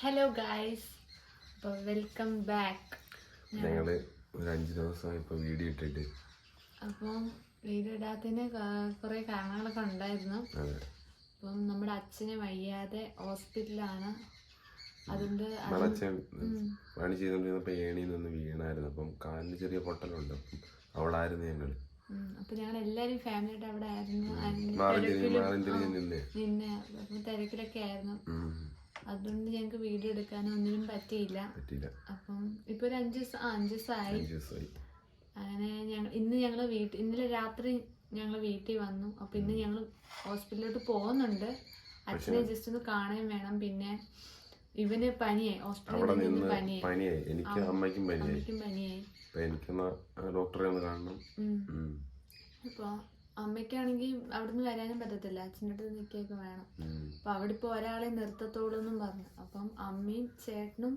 Hello guys, അപ്പോൾ welcome back. ഞങ്ങൾ ഒരു 5 ദിവസമായി ഇപ്പോൾ വീഡിയോ ഇട്ടിട്ട്. അപ്പം വീഡിയോ ഇടാത്തതിന് കുറേ കാരണങ്ങളൊക്കെ ഉണ്ടായിരുന്നു. അപ്പം നമ്മുടെ അച്ഛന് വയ്യാതെ ഹോസ്പിറ്റലാണ്. അതുകൊണ്ട് അച്ഛൻ പണി ചെയ്തുകൊണ്ടിരുന്നപ്പോൾ ഏണിയിൽ നിന്ന് വീണായിരുന്നു. അപ്പം കാലിന് ചെറിയ പൊട്ടലുണ്ട്. അപ്പം അവിടെ ആയിരുന്നു ഞങ്ങൾ. അപ്പം ഞങ്ങൾ എല്ലാവരും ഫാമിലിയായിട്ട് അവിടെ ആയിരുന്നു. നിന്നെ അപ്പം തിരക്കിലൊക്കെ ആയിരുന്നു. അതുകൊണ്ട് ഞങ്ങൾക്ക് വീഡിയോ എടുക്കാനോ ഒന്നിനും പറ്റിയില്ല. അപ്പം ഇപ്പൊ ഒരു 5 ദിവസമായി. അങ്ങനെ ഇന്നലെ രാത്രി ഞങ്ങൾ വീട്ടിൽ വന്നു. അപ്പൊ ഇന്ന് ഞങ്ങൾ ഹോസ്പിറ്റലിലോട്ട് പോകുന്നുണ്ട്. അച്ഛനെ ജസ്റ്റ് ഒന്ന് കാണാൻ വേണം. പിന്നെ ഇവന് പനിയായി, ഹോസ്പിറ്റലിൽ പനിയായി. എനിക്ക് അമ്മയ്ക്കും പനിയായി. ഡോക്ടറെ ഒന്ന് കാണണം. അപ്പൊ അമ്മയ്ക്കാണെങ്കിൽ അവിടുന്ന് വരാനും പറ്റത്തില്ല, അച്ഛൻ്റെ അടുത്ത് നിൽക്കുകയൊക്കെ വേണം. അപ്പൊ അവിടെ ഇപ്പോൾ ഒരാളെ നിർത്തത്തോളൂ എന്നും പറഞ്ഞു. അപ്പം അമ്മയും ചേട്ടനും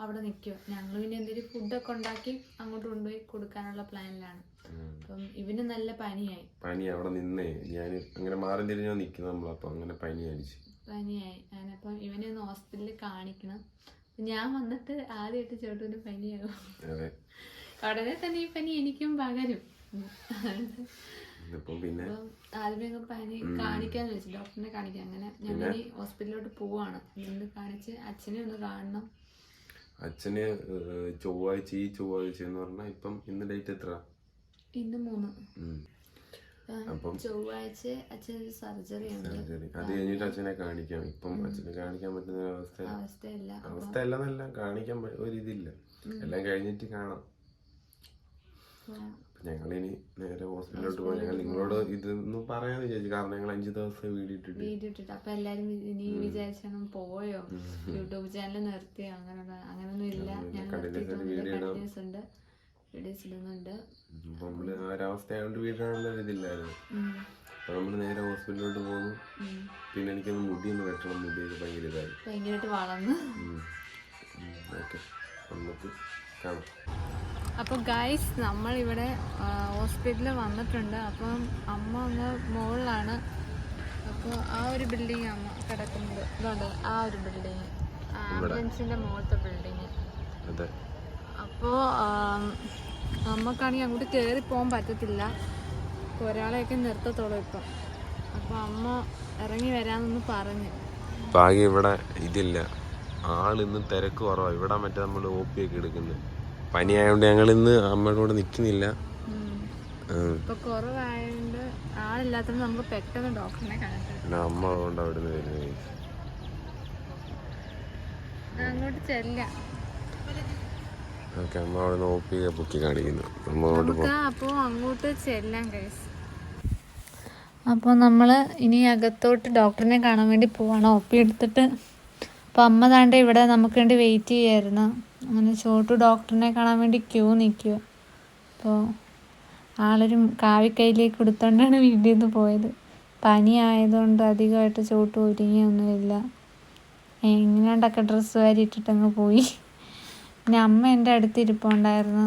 അവിടെ നിൽക്കുക. ഞങ്ങൾ പിന്നെ എന്തെങ്കിലും ഫുഡൊക്കെ ഉണ്ടാക്കി അങ്ങോട്ട് കൊണ്ടുപോയി കൊടുക്കാനുള്ള പ്ലാനിലാണ്. അപ്പം ഇവന് നല്ല പനി അവിടെ നിന്നേ ഞാൻ അങ്ങനെ മാറി തിരിഞ്ഞാൽ നിൽക്കുന്നു നമ്മൾ. അപ്പം അങ്ങനെ പനിയായി. അങ്ങനപ്പം ഇവനെ ഒന്ന് ഹോസ്പിറ്റലിൽ കാണിക്കണം. ഞാൻ വന്നിട്ട് ആദ്യമായിട്ട് ചേട്ടന് പനിയാകും. ഉടനെ തന്നെ ഈ പനി എനിക്കും പകരും. പിന്നെ ആദ്യമേ പനി കാണിക്കാന്ന് വെച്ചു, ഡോക്ടറിനെ കാണിക്കാം. അങ്ങനെ ഞങ്ങൾ ഹോസ്പിറ്റലിലോട്ട് പോവാണ്. ഇന്ന് കാണിച്ച് അച്ഛനെ ഒന്ന് കാണണം. അച്ഛന് ചൊവ്വാഴ്ച എന്ന് പറഞ്ഞാൽ ഇപ്പം ഇന്ന് ഡേറ്റ് എത്ര? ഇന്ന് 3. അപ്പം ചൊവ്വാഴ്ച അച്ഛന് സർജറി ഉണ്ട്. അത് കഴിഞ്ഞിട്ട് അച്ഛനെ കാണിക്കാം. ഇപ്പം അച്ഛനെ കാണിക്കാൻ പറ്റുന്ന അവസ്ഥയല്ല, കാണിക്കാൻ ഒരു ഇതില്ല. എല്ലാം കഴിഞ്ഞിട്ട് കാണാം. ഞങ്ങളിനി നേരെ ഹോസ്പിറ്റലിലോട്ട് പോകാം. ഞങ്ങൾ നിങ്ങളോട് ഇതൊന്നും പറയാന്ന് വിചാരിച്ചു. കാരണം ഞങ്ങൾ 5 ദിവസം വീഡിയോ ഇട്ടിട്ട് അപ്പൊ എല്ലാരും ഇനി വിചാരിച്ചാണ് പോയോ, യൂട്യൂബ് ചാനൽ നിർത്തിയോ? അങ്ങനൊന്നും ഇല്ല. വീഡിയോസ് ഇടുന്നുണ്ട്. നമ്മള് ആ ഒരവസ്ഥയായോണ്ട് വീഡിയോ ഇതില്ലായിരുന്നു. അപ്പൊ നമ്മള് നേരെ ഹോസ്പിറ്റലിലോട്ട് പോകുന്നു. പിന്നെ എനിക്കൊന്ന് മുടിയൊന്ന് വെട്ടണം. മുടിയൊക്കെ ഭയങ്കരമായിട്ട് വളർന്നു. ഓക്കെ, നമുക്ക് കാണാം. അപ്പോൾ ഗൈസ്, നമ്മളിവിടെ ഹോസ്പിറ്റലിൽ വന്നിട്ടുണ്ട്. അപ്പം അമ്മ അങ്ങ് മുകളിലാണ്. അപ്പോൾ ആ ഒരു ബിൽഡിങ് അമ്മ കിടക്കുന്നത്. ഇതുണ്ട് ആ ഒരു ബിൽഡിങ്, ആംബുലൻസിൻ്റെ മുകളിലത്തെ ബിൽഡിങ്. അപ്പോൾ അമ്മക്കാണെങ്കിൽ അങ്ങോട്ട് കയറി പോകാൻ പറ്റത്തില്ല. ഒരാളെയൊക്കെ നിർത്തത്തോളം ഇപ്പം. അപ്പോൾ അമ്മ ഇറങ്ങി വരാമെന്ന് പറഞ്ഞു. ഭാഗ്യം ഇവിടെ ഇതില്ല, ആളിന്ന് തിരക്ക് കുറവാണ്. ഇവിടെ മറ്റേ നമ്മൾ OP ഒക്കെ എടുക്കുന്നത്. പനിയായോണ്ട് ഞങ്ങൾ ഇന്ന് അമ്മയുടെ കൂടെ നിൽക്കുന്നില്ല. ഇപ്പൊ കുറവായോണ്ട് ആളില്ലാത്തത് നമുക്ക് പെട്ടെന്ന് ഡോക്ടറിനെ കാണാം. അമ്മ അതുകൊണ്ട് അവിടുന്ന് വരുന്നത്. അങ്ങോട്ട് ചെല്ലാം. ഓക്കെ, അമ്മ അവിടെ OP ബുക്കി കാണിക്കുന്നു. അപ്പോൾ അങ്ങോട്ട് ചെല്ലാം ഗൈസ്. അപ്പോൾ നമ്മൾ ഇനി അകത്തോട്ട് ഡോക്ടറിനെ കാണാൻ വേണ്ടി പോവാണ്, OP എടുത്തിട്ട്. അപ്പോൾ അമ്മ താണ്ടെ ഇവിടെ നമുക്ക് വേണ്ടി വെയിറ്റ് ചെയ്യായിരുന്നു. അങ്ങനെ ചോട്ടു ഡോക്ടറിനെ കാണാൻ വേണ്ടി ക്യൂ നിൽക്കുക. അപ്പോൾ ആളൊരു കാവിക്കൈയിലേക്ക് കൊടുത്തോണ്ടാണ് വീട്ടിൽ നിന്ന് പോയത്. പനി ആയതുകൊണ്ട് അധികമായിട്ട് ചോട്ടു ഒരുങ്ങിയൊന്നുമില്ല. എങ്ങനെയാണ്ടൊക്കെ ഡ്രസ്സ് വാരി ഇട്ടിട്ടങ്ങ് പോയി. പിന്നെ അമ്മ എൻ്റെ അടുത്ത് ഇരിപ്പുണ്ടായിരുന്നു.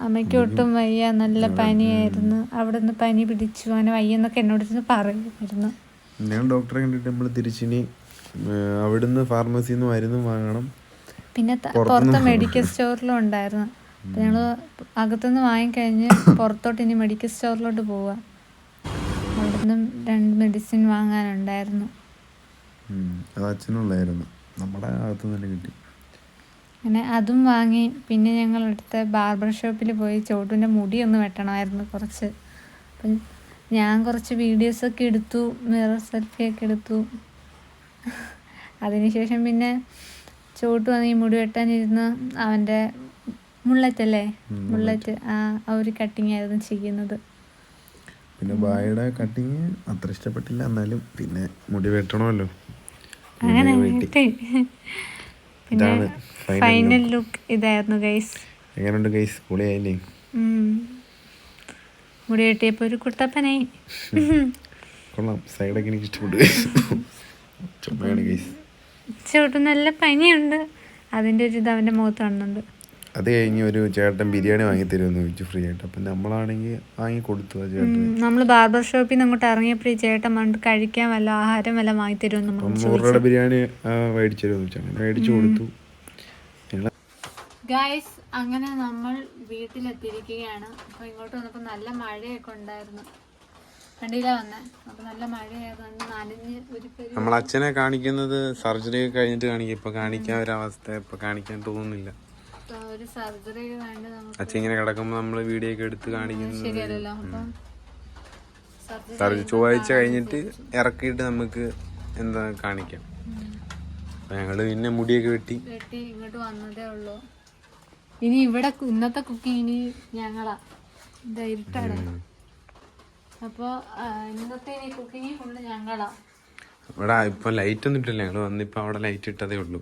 അമ്മയ്ക്ക് ഒട്ടും വയ്യ, നല്ല പനിയായിരുന്നു. അവിടെ നിന്ന് പനി പിടിച്ചു, അങ്ങനെ വയ്യെന്നൊക്കെ എന്നോട് പറയുമായിരുന്നു. ഞാൻ ഡോക്ടറെ കണ്ടിട്ട് നമ്മൾ തിരിച്ചിനി അവിടുന്ന് ഫാർമസിയിൽ നിന്ന് മരുന്ന് വാങ്ങണം. പിന്നെ പുറത്ത് മെഡിക്കൽ സ്റ്റോറിലും ഉണ്ടായിരുന്നു. അപ്പം ഞങ്ങൾ അകത്തുനിന്ന് വാങ്ങിക്കഴിഞ്ഞ് പുറത്തോട്ട് ഇനി മെഡിക്കൽ സ്റ്റോറിലോട്ട് പോവുക. അവിടുന്ന് 2 മെഡിസിൻ വാങ്ങാനുണ്ടായിരുന്നു. അച്ഛനുള്ളായിരുന്നു, നമ്മുടെ അകത്തുനിന്ന് തന്നെ കിട്ടി. അങ്ങനെ അതും വാങ്ങി. പിന്നെ ഞങ്ങൾ അടുത്ത ബാർബർ ഷോപ്പിൽ പോയി ചോട്ടുവിൻ്റെ മുടി ഒന്ന് വെട്ടണമായിരുന്നു കുറച്ച്. അപ്പം ഞാൻ കുറച്ച് വീഡിയോസൊക്കെ എടുത്തു, മിറർ സെൽഫിയൊക്കെ എടുത്തു. അതിനുശേഷം പിന്നെ ചോട്ടു വന്ന് ഈ മുടി വെട്ടാനിരുന്ന് അവൻ്റെ മുള്ളറ്റ് ആ ഒരു കട്ടിങ് ആയിരുന്നു ചെയ്യുന്നത്. പിന്നെ ബായുടെ കട്ടിങ് അത്ര ഇഷ്ടപ്പെട്ടില്ല, എന്നാലും പിന്നെ മുടി വെട്ടണമല്ലോ. അങ്ങനെ പിന്നെ ഫൈനൽ ലുക്ക് ഇതായിരുന്നു ഗൈസ്. എങ്ങനെയുണ്ട് ഗൈസ്? പൊളിയായില്ലേ? മുടി വെട്ടിയപ്പോൾ ഒരു കുട്ടപ്പനായി. കൊള്ളാം, സൈഡൊക്കെ എനിക്ക് ഇഷ്ടപ്പെട്ടു. ചോട്ടു നല്ല പനിയുണ്ട്, അതിൻ്റെ ഒരു ഇത് അവൻ്റെ മുഖത്ത് കാണുന്നുണ്ട്. അത് കഴിഞ്ഞ് ഒരു ചേട്ടൻ ബിരിയാണി വാങ്ങി തരുമെന്ന് ചോദിച്ചു ഫ്രീ ആയിട്ട്. അപ്പം നമ്മളാണെങ്കിൽ വാങ്ങി കൊടുത്തു ആ ചേട്ടൻ. നമ്മൾ ബാർബർ ഷോപ്പിൽ നിന്ന് അങ്ങോട്ട് ഇറങ്ങിയപ്പോഴേ ചേട്ടൻ വന്നിട്ട് കഴിക്കാൻ വല്ല ആഹാരം വല്ല വാങ്ങി തരുമെന്ന് നമ്മൾ 100 രൂപയുടെ ബിരിയാണി മേടിച്ചു തരുമെന്ന് വെച്ചാൽ അങ്ങനെ മേടിച്ചു കൊടുത്തു. ഗായ്സ്, അങ്ങനെ നമ്മൾ വീട്ടിലെത്തിയിരിക്കുകയാണ്. അപ്പോൾ ഇങ്ങോട്ട് വന്നപ്പോൾ നല്ല മഴയൊക്കെ ഉണ്ടായിരുന്നു. വണ്ടിയിലാ വന്നേ. അപ്പോൾ നല്ല മഴയായതുകൊണ്ട് നനഞ്ഞ് ഒരു നമ്മൾ അച്ഛനെ കാണിക്കുന്നത് സർജറി കഴിഞ്ഞിട്ട് കാണിക്കും. ഇപ്പൊ കാണിക്കാൻ ഒരവസ്ഥ, ഇപ്പൊ കാണിക്കാൻ തോന്നുന്നില്ല. ഒരു സർജറി വേണ്ട നമുക്ക്. അച്ഛൻ ഇങ്ങനെ കിടക്കുമ്പോൾ നമ്മൾ വീഡിയോ ഒക്കെ എടുത്ത് കാണിക്കുന്നത് ശരിയല്ലല്ലോ. അപ്പം ചൊവ്വാഴ്ച കഴിഞ്ഞിട്ട് ഇറക്കിയിട്ട് നമുക്ക് എന്താ കാണിക്കാം. അപ്പൊ ഞങ്ങള് പിന്നെ മുടിയൊക്കെ വെട്ടി ഇങ്ങോട്ട് വന്നതേ ഉള്ളൂ. ഇനി ഇവിടെ ഇന്നത്തെ കുക്കിംഗ് ഇനി ഞങ്ങളാ. ഇതാ ഇരുട്ടാണ്. അപ്പോൾ ഇന്നത്തെ ഇനി കുക്കിംഗ് ഫുള്ള് ഞങ്ങളാ. ഇവിടെ ഇപ്പൊ ലൈറ്റ് ഒന്നും ഇട്ടില്ല. ഞങ്ങള് വന്നിപ്പോ അവിടെ ലൈറ്റ് ഇട്ടതേ ഉള്ളൂ.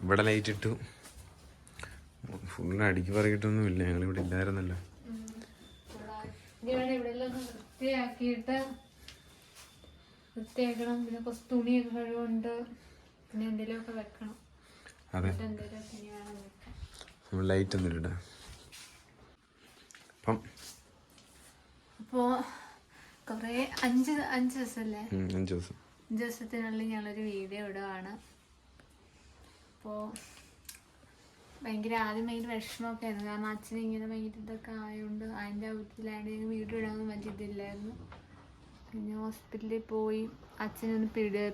ഇവിടെ ലൈറ്റ് ഇട്ടു. ഫുള്ള് അടുക്കി പറയിട്ടൊന്നും ഇല്ല. ഞങ്ങൾ ഇവിടെ ഇല്ലായിരുന്നല്ലോ. വൃത്തിയാക്കണം. പിന്നെ കുറച്ച് തുണിയൊക്കെ കഴിവുണ്ട്. പിന്നെ എന്തെങ്കിലുമൊക്കെ വെക്കണം. അതെ, ലൈറ്റ് ഒന്നും ഇട. അപ്പോ കൊറേ 5 ദിവസമല്ലേ, 5 ദിവസം, 5 ദിവസത്തിനുള്ളിൽ ഞങ്ങളൊരു വീഡിയോ ഇടുകയാണ്. അപ്പോൾ ആദ്യം ഭയങ്കര വിഷമമൊക്കെ ആയിരുന്നു. കാരണം അച്ഛന് ഇങ്ങനെ ഭയങ്കര ഇതൊക്കെ ആയതുകൊണ്ട് അതിൻ്റെ വീട്ടിലായിട്ട് ഞങ്ങൾ വീഡിയോ ഇടാനൊന്നും പറ്റിയിട്ടില്ലായിരുന്നു. പിന്നെ ഹോസ്പിറ്റലിൽ പോയി അച്ഛനൊന്ന്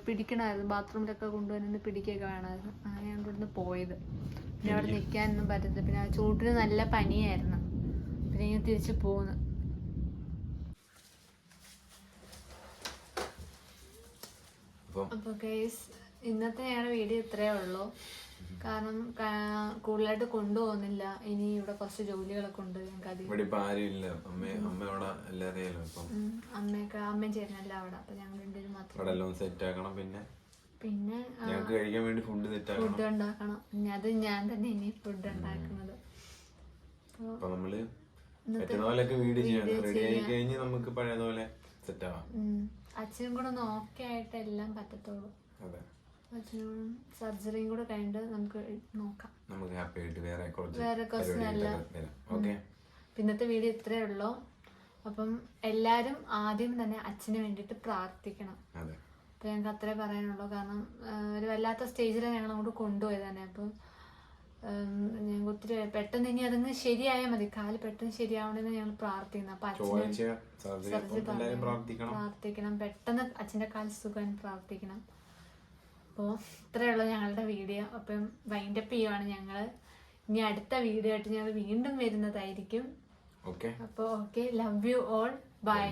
പിടിക്കണമായിരുന്നു. ബാത്റൂമിലൊക്കെ കൊണ്ടുവന്നൊന്ന് പിടിക്കുകയൊക്കെ വേണമായിരുന്നു. അങ്ങനെയാണ് ഇവിടുന്ന് പോയത്. പിന്നെ അവിടെ നിൽക്കാനൊന്നും പറ്റത്തില്ല. പിന്നെ ആ ചൂട്ടിന് നല്ല പനിയായിരുന്നു. പിന്നെ ഇങ്ങനെ തിരിച്ച് പോന്നു. അപ്പോൾ ഗൈസ്, ഇന്നത്തെ ഞങ്ങളുടെ വീഡിയോ ഇത്രയേ ഉള്ളൂ. കാരണം കൂടുതലായിട്ട് കൊണ്ടുപോകുന്നില്ല. ഇനി ഇവിടെ കുറച്ച് ജോലികളൊക്കെ ഉണ്ട് ഞങ്ങൾക്ക്. അമ്മയും ചേട്ടനല്ല അവിടെ. അപ്പൊ ഞങ്ങൾ രണ്ടുപേരും മാത്രം. പിന്നെ ഫുഡ് ഉണ്ടാക്കണം. അത് ഞാൻ തന്നെ ഇനി ഫുഡ് ഉണ്ടാക്കുന്നത്. അച്ഛനും കൂടെ ഒന്ന് ഓക്കെ ആയിട്ട് എല്ലാം പറ്റത്തുള്ളൂ. അച്ഛനും സർജറിയും കൂടെ കഴിഞ്ഞിട്ട് നമുക്ക് നോക്കാം. വേറെ കുറച്ച് നല്ല. പിന്നത്തെ വീഡിയോ ഇത്രയേ ഉള്ളൂ. അപ്പം എല്ലാരും ആദ്യം തന്നെ അച്ഛന് വേണ്ടിയിട്ട് പ്രാർത്ഥിക്കണം. അപ്പൊ ഞങ്ങൾക്ക് അത്രേ പറയാനുള്ളൂ. കാരണം ഒരു വല്ലാത്ത സ്റ്റേജിലാണ് ഞങ്ങൾ അങ്ങോട്ട് കൊണ്ടുപോയത് തന്നെ. അപ്പം ഞങ്ങൾക്ക് ഒത്തിരി പെട്ടെന്ന് ഇനി അതങ്ങ് ശരിയായാൽ മതി. കാല് പെട്ടെന്ന് ശരിയാവണമെന്ന് ഞങ്ങൾ പ്രാർത്ഥിക്കുന്നു. അപ്പൊ അച്ഛന് പ്രാർത്ഥിക്കണം. പെട്ടെന്ന് അച്ഛൻ്റെ കാല് സുഖം പ്രാർത്ഥിക്കണം. അപ്പോൾ ഇത്രയുള്ള ഞങ്ങളുടെ വീഡിയോ. അപ്പം വൈൻഡപ്പ് ചെയ്യുവാണ് ഞങ്ങൾ. ഇനി അടുത്ത വീഡിയോ ആയിട്ട് ഞങ്ങൾ വീണ്ടും വരുന്നതായിരിക്കും. അപ്പോൾ okay, love you all, by.